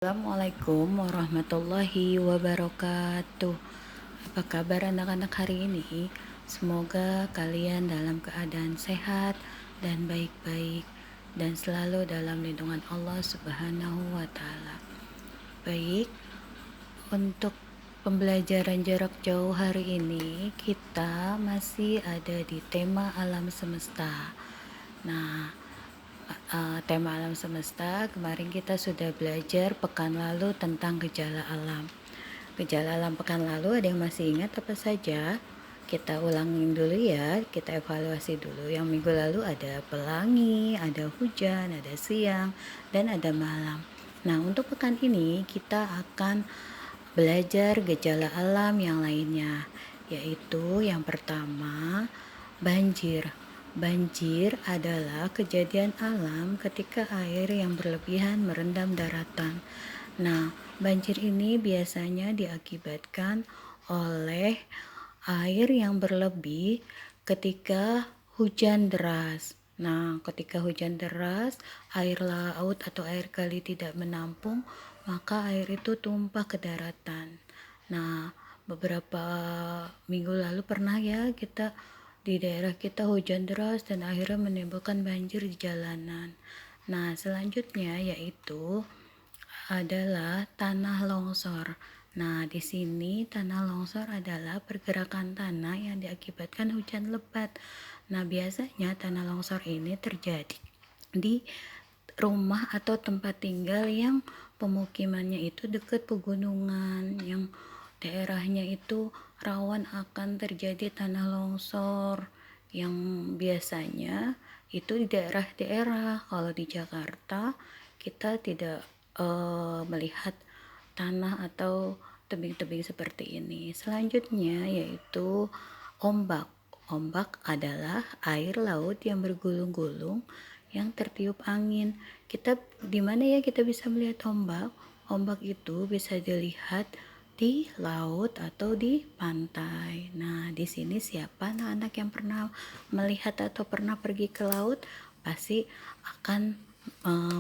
Assalamualaikum warahmatullahi wabarakatuh. Apa kabar anak-anak hari ini? Semoga kalian dalam keadaan sehat dan baik-baik dan selalu dalam lindungan Allah Subhanahu wa taala. Baik, untuk pembelajaran jarak jauh hari ini kita masih ada di tema alam semesta. Nah, tema alam semesta kemarin kita sudah belajar pekan lalu tentang gejala alam. Gejala alam pekan lalu ada yang masih ingat apa saja? Kita ulangin dulu ya, kita evaluasi dulu. Yang minggu lalu ada pelangi, ada hujan, ada siang, dan ada malam. Nah, untuk pekan ini kita akan belajar gejala alam yang lainnya, yaitu yang pertama, banjir. Banjir adalah kejadian alam ketika air yang berlebihan merendam daratan. Nah, banjir ini biasanya diakibatkan oleh air yang berlebih ketika hujan deras. Nah, ketika hujan deras, air laut atau air kali tidak menampung, maka air itu tumpah ke daratan. Nah, beberapa minggu lalu pernah ya kita di daerah kita hujan deras dan akhirnya menimbulkan banjir di jalanan. Nah, selanjutnya yaitu adalah tanah longsor. Nah, di sini tanah longsor adalah pergerakan tanah yang diakibatkan hujan lebat. Nah, biasanya tanah longsor ini terjadi di rumah atau tempat tinggal yang pemukimannya itu dekat pegunungan, yang daerahnya itu rawan akan terjadi tanah longsor, yang biasanya itu di daerah-daerah. Kalau di Jakarta kita tidak melihat tanah atau tebing-tebing seperti ini. Selanjutnya yaitu ombak. Ombak adalah air laut yang bergulung-gulung yang tertiup angin. Kita di mana ya kita bisa melihat ombak? Ombak itu bisa dilihat di laut atau di pantai. Nah, di sini siapa anak-anak yang pernah melihat atau pernah pergi ke laut pasti akan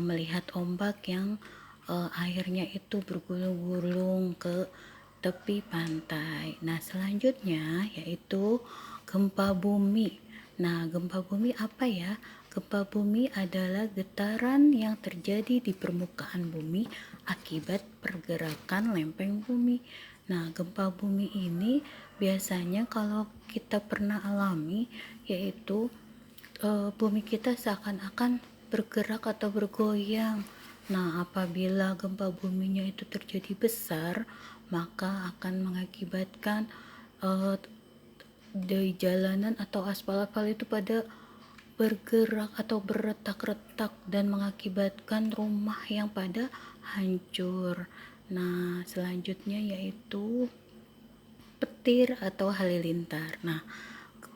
melihat ombak yang airnya itu bergulung-gulung ke tepi pantai. Nah, selanjutnya yaitu gempa bumi. Nah, gempa bumi apa ya? Gempa bumi adalah getaran yang terjadi di permukaan bumi akibat pergerakan lempeng bumi. Nah, gempa bumi ini biasanya kalau kita pernah alami yaitu bumi kita seakan-akan bergerak atau bergoyang. Nah, apabila gempa buminya itu terjadi besar, maka akan mengakibatkan di jalanan atau aspal-aspal itu pada bergerak atau beretak-retak dan mengakibatkan rumah yang pada hancur. Nah, selanjutnya yaitu petir atau halilintar. Nah,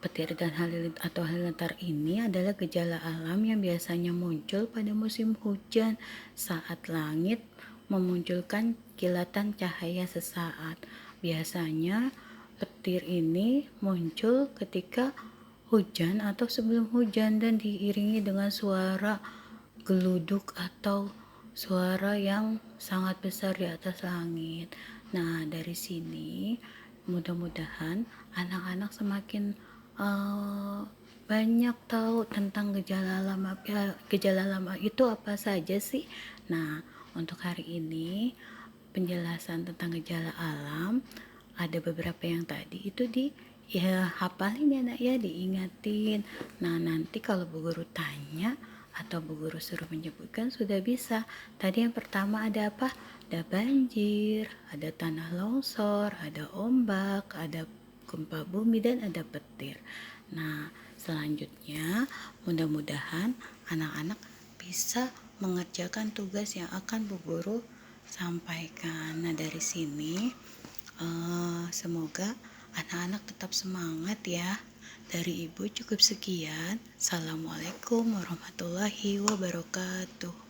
petir dan halilintar ini adalah gejala alam yang biasanya muncul pada musim hujan saat langit memunculkan kilatan cahaya sesaat. Biasanya petir ini muncul ketika hujan atau sebelum hujan dan diiringi dengan suara geluduk atau suara yang sangat besar di atas langit. Nah, dari sini mudah-mudahan anak-anak semakin banyak tahu tentang gejala alam. Gejala alam itu apa saja sih? Nah, untuk hari ini penjelasan tentang gejala alam ada beberapa yang tadi itu hafalin ya nak ya, diingatin. Nah, nanti kalau bu guru tanya atau bu guru suruh menyebutkan sudah bisa. Tadi yang pertama ada apa? Ada banjir, ada tanah longsor, ada ombak, ada gempa bumi, dan ada petir. Nah, selanjutnya mudah-mudahan anak-anak bisa mengerjakan tugas yang akan bu guru sampaikan. Nah, dari sini semoga anak-anak tetap semangat ya. Dari ibu cukup sekian. Assalamualaikum warahmatullahi wabarakatuh.